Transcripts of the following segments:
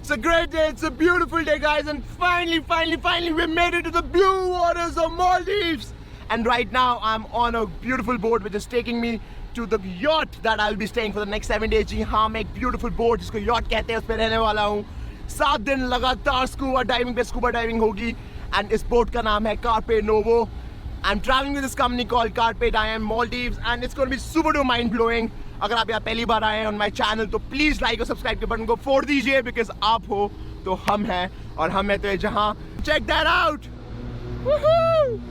It's a great day, it's a beautiful day, guys, and finally, we made it to the blue waters of Maldives. And right now, I'm on a beautiful boat which is taking me to the yacht that I'll be staying for the next 7 days. जी हाँ, मैं एक beautiful boat जिसको yacht कहते हैं, उस पे रहने वाला हूँ. 7 दिन लगातार स्कूबा डाइविंग होगी. And इस boat का नाम है Carpe Novo. I'm traveling with this company called Carpe Diem Maldives, and it's going to be super duper mind blowing. अगर आप यहाँ पहली बार आए हैं on my channel तो please like और subscribe के बटन को फोड़ दीजिए, because आप हो तो हम हैं और हम हैं तो ये जहाँ. Check that out! Woohoo!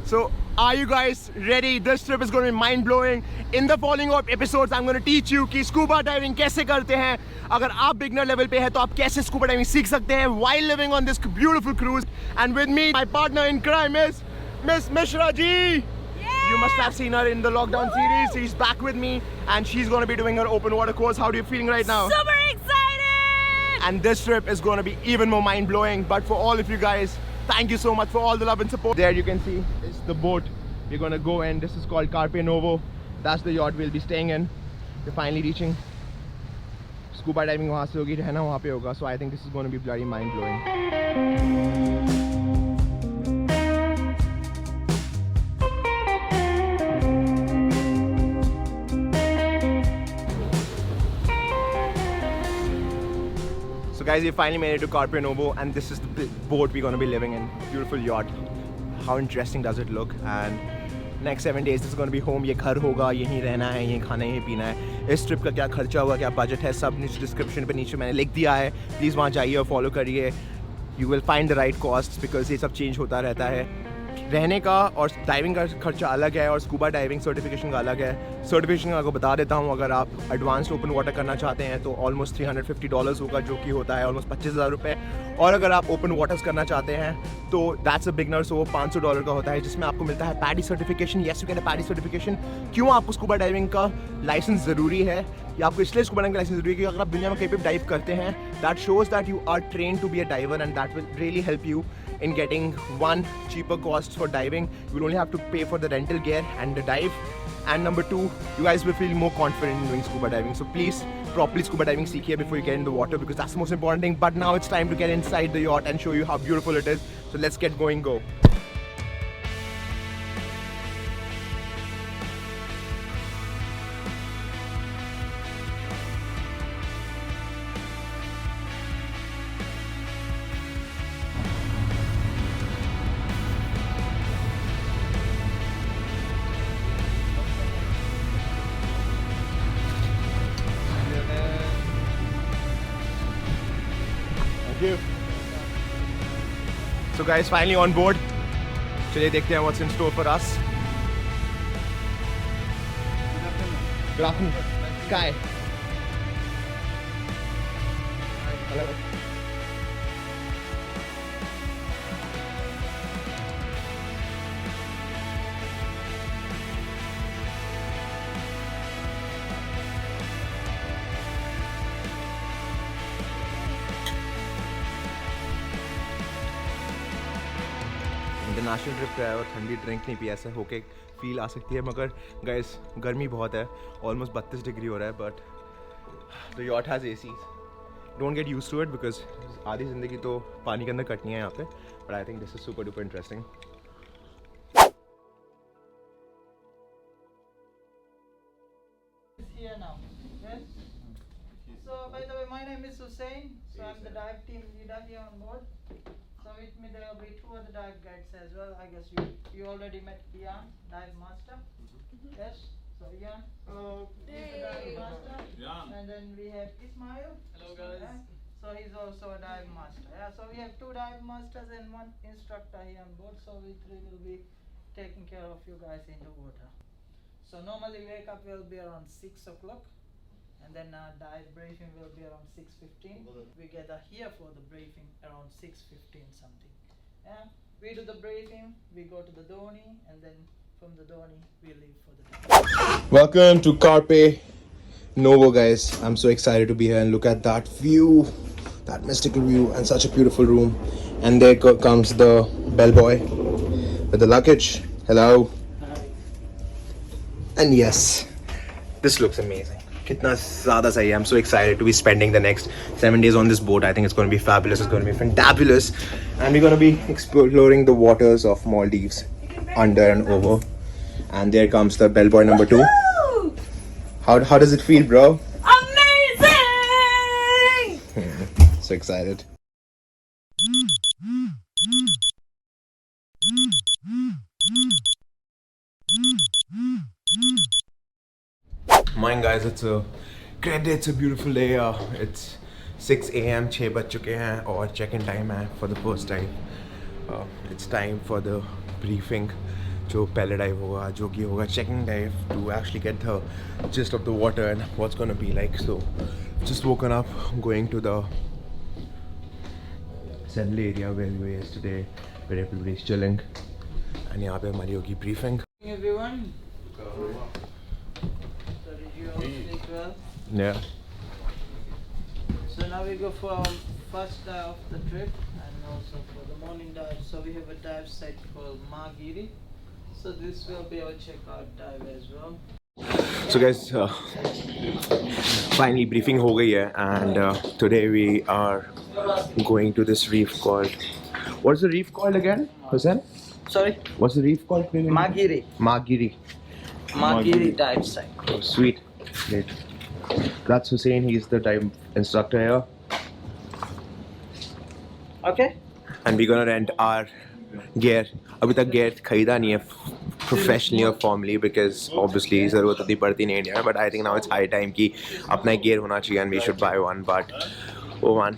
So, are you guys ready? This trip is going to be mind-blowing. In the following episodes, I'm going to teach you कि scuba diving कैसे करते हैं. अगर आप beginner level पे हैं तो आप कैसे scuba diving सीख सकते हैं while living on this beautiful cruise. And with me, my partner in crime is Miss Mishra Ji. You must have seen her in the lockdown series. She's back with me, and she's going to be doing her open water course. How are you feeling right now? Super excited! And this trip is going to be even more mind-blowing. But for all of you guys, thank you so much for all the love and support. There you can see is the boat we're gonna go in. This is called Carpe Novo. That's the yacht we'll be staying in. We're finally reaching. Scuba diving वहाँ से होगी, रहना वहाँ पे होगा. So I think this is gonna be bloody mind blowing. So guys, we finally made it to Carpe Novo, and this is the boat we're gonna be living in. Beautiful yacht. How interesting does it look? And next 7 days this is going to be home. ये घर होगा, यहीं रहना है, यहीं खाना है, यहीं पीना है. इस ट्रिप का क्या खर्चा होगा, क्या बजट है, सब नीचे डिस्क्रिप्शन पे नीचे मैंने लिख दिया है. प्लीज़ वहाँ जाइए और फॉलो करिए. You will find the right cost, because ये सब चेंज होता रहता है. रहने का और डाइविंग का खर्चा अलग है और स्कूबा डाइविंग सर्टिफिकेशन का अलग है. सर्टिफिकेशन आपको बता देता हूँ, अगर आप एडवांस्ड ओपन वाटर करना चाहते हैं तो ऑलमोस्ट $350 होगा, जो कि होता है ऑलमोस्ट $25,000. और अगर आप ओपन वाटर्स करना चाहते हैं तो दैट्स अ बिगनर, सो वो $500 का होता है, जिसमें आपको मिलता है paddy certification. Yes you can paddy certification. क्यों आपको स्कूबा डाइविंग का लाइसेंस ज़रूरी है? या आपको इसलिए स्कूबा डाइविंग का लाइसेंस ज़रूरी है कि अगर आप दुनिया में कहीं पे डाइव करते हैं, that shows that you are train to be a diver, and that will really help you in getting one, cheaper costs for diving. You will only have to pay for the rental gear and the dive, and number 2, you guys will feel more confident in doing scuba diving. So please properly scuba diving seekhiye before you get in the water, because that's the most important thing. But now it's time to get inside the yacht and show you how beautiful it is. So let's get going. Go. Thank you. So guys, finally on board. चलिए देखते हैं what's in store for us. Good afternoon. Sky. Hello. International trip पे आया और ठंडी drink नहीं P, ऐसा होके फील आ सकती है, मगर गाइस गर्मी बहुत है, ऑलमोस्ट 32 डिग्री हो रहा है. But the yacht has ACs. Don't get used to it, because आधी ज़िंदगी तो पानी के अंदर कटनी है यहाँ पे. But I think this is super duper interesting. Here now, yes. So by the way, my name is Hussein. So I'm the dive team leader here on board. So with me there will be 2 other dive guides as well. I guess you already met Ian, dive master. Yes. So Ian, he's the dive master. Yeah. And then we have Ismail. Hello, guys. Yeah. So he's also a dive master. Yeah. So we have 2 dive masters and 1 instructor here on board. So we 3 will be taking care of you guys in the water. So normally wake up will be around 6 o'clock, and then dive briefing will be around 6:15. We gather here for the briefing around 6:15 something. Yeah, we do the briefing, we go to the Dhoni, and then from the Dhoni we leave for the dive. Welcome to Carpe Novo, guys. I'm so excited to be here, and look at that view, that mystical view, and such a beautiful room. And there comes the bellboy with the luggage. Hello. And yes, This looks amazing. Kitna zyada sahi hai. I'm so excited to be spending the next 7 days on this boat. I think it's going to be fabulous. It's going to be fantabulous. And we're going to be exploring the waters of Maldives under and over. And there comes the bellboy number 2. How does it feel, bro? Amazing! So excited. Morning guys, it's a great day, it's a beautiful day. It's 6 a.m. 6 बज चुके हैं और check-in time है for the first time. It's time for the briefing. जो पहले dive होगा, जो कि होगा checking dive to actually get the gist of the water and what's gonna be like. So just woken up, going to the assembly area where we were yesterday, where everybody's chilling. And यहाँ पे हमारी होगी briefing. Everyone. Sleep well. Yeah. So now we go for our first dive of the trip and also for the morning dive. So we have a dive site called Magiri. So this will be our checkout dive as well. So guys, finally briefing हो गई है and today we are going to this reef called. What's the reef called again, Hussain? Sorry? What's the reef called? Magiri. Magiri. Magiri dive site. Oh, sweet. Great. That's Hussein. He's the dive instructor here. Okay. And we're gonna rent our gear. अभी तक gear खरीदा नहीं है professionally or formally because obviously ज़रूरत उतनी पड़ती नहीं India में. But I think now it's high time कि अपना gear होना चाहिए and we should buy one. But oh man.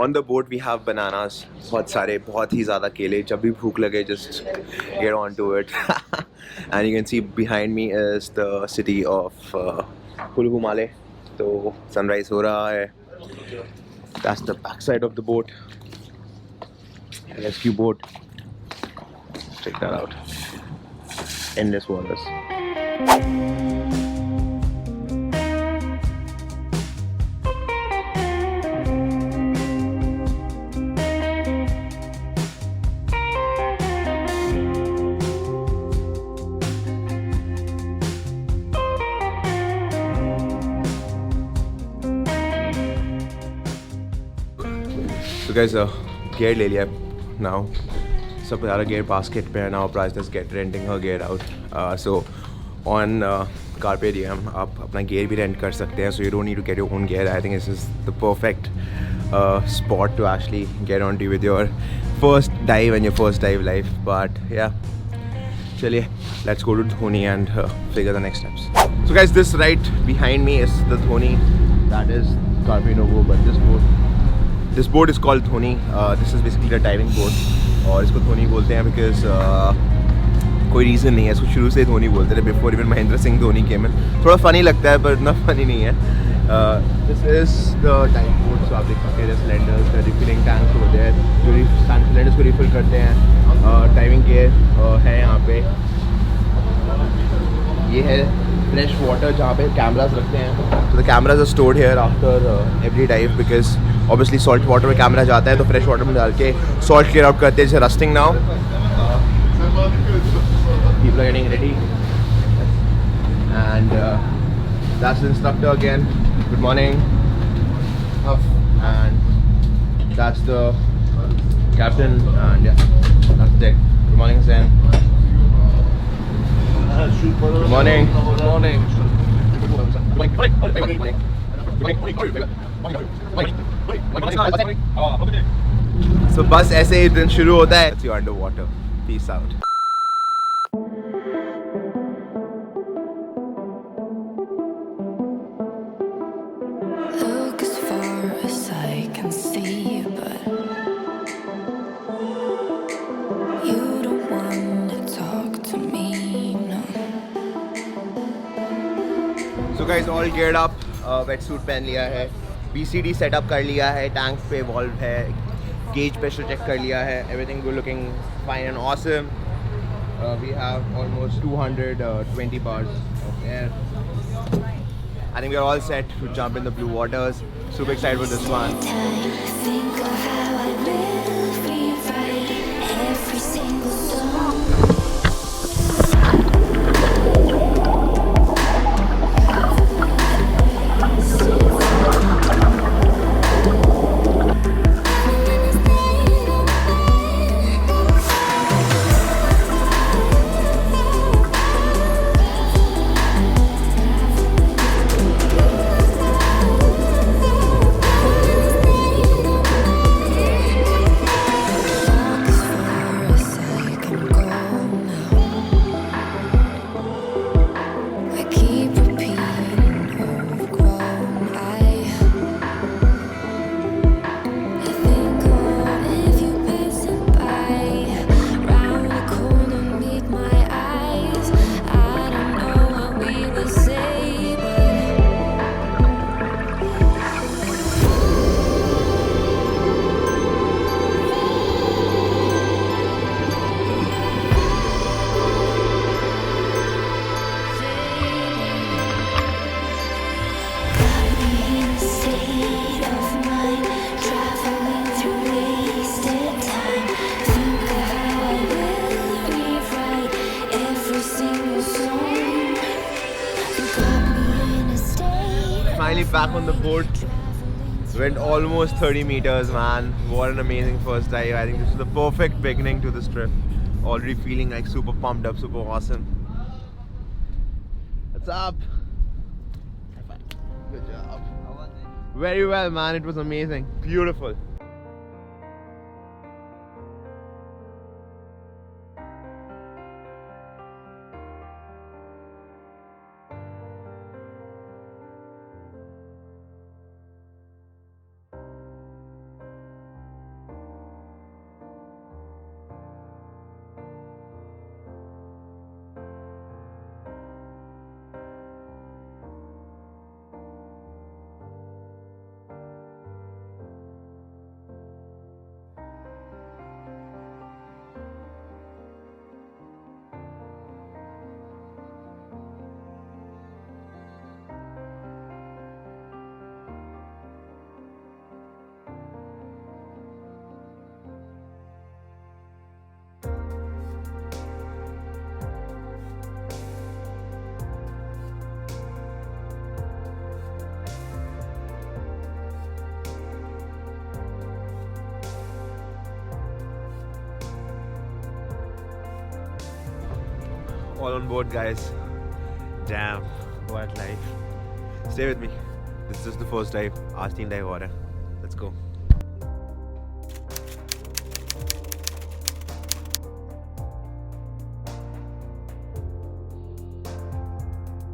On the boat we have bananas, बहुत सारे, बहुत ही ज़्यादा केले. जब भी भूख लगे just get onto it. And you can see behind me is the city of Kullu Male. तो sunrise हो रहा है. That's the back side of the boat. Rescue boat. Check that out. Endless waters. So guys, gear ले लिया now. सब ज़्यादा gear basket पे है now. Price is get renting her gear out. So on Carpe Diem आप अपना gear भी rent कर सकते हैं. So you don't need to get your own gear. I think this is the perfect spot to actually get onto with your first dive and your first dive life. But yeah, चलिए, let's go to Dhoni and figure the next steps. So guys, this right behind me is the Dhoni. That is Carpe Novo, but this boat is called Dhoni. This is basically a diving boat और इसको धोनी बोलते हैं because कोई reason नहीं है. इसको शुरू से धोनी बोलते थे before even Mahendra Singh Dhoni came in. थोड़ा funny लगता है पर इतना funny नहीं है. This is the diving boat. So आप देख सकते हैं cylinders, the refilling tanks over there. जो cylinders को refill करते हैं. Diving gear है यहाँ पे. ये है fresh water जहाँ पे cameras रखते हैं. So the cameras are stored here after every dive because obviously salt water में camera जाता है तो fresh water में डाल के salt clear out करते हैं. It's rusting now. People are getting ready. And that's the instructor again. Good morning. And that's the captain. And yeah, that's the deck. Good morning, Zen. Good morning. Good morning. So बस ऐसे ही दिन शुरू होता है. See you underwater. Peace out. Look as far as I can see, but you don't want to talk to me, no. So guys, all geared up. Wetsuit पहन लिया है. BCD setup कर लिया है. Tank पे valve है. Gauge pressure check कर लिया है. Everything good looking fine and awesome. We have almost 220 bars of air. I think we are all set to jump in the blue waters. Super excited for this one. Think of how I will rewrite every single song. finally back on the boat. Went almost 30 meters, man. What an amazing first dive. I think this is the perfect beginning to this trip. Already feeling like super pumped up, super awesome. What's up? Good job. How was it? Very well, man. It was amazing. Beautiful. All on board, guys. Damn, what life. Stay with me. This is just the first dive. Our team dive order. Let's go.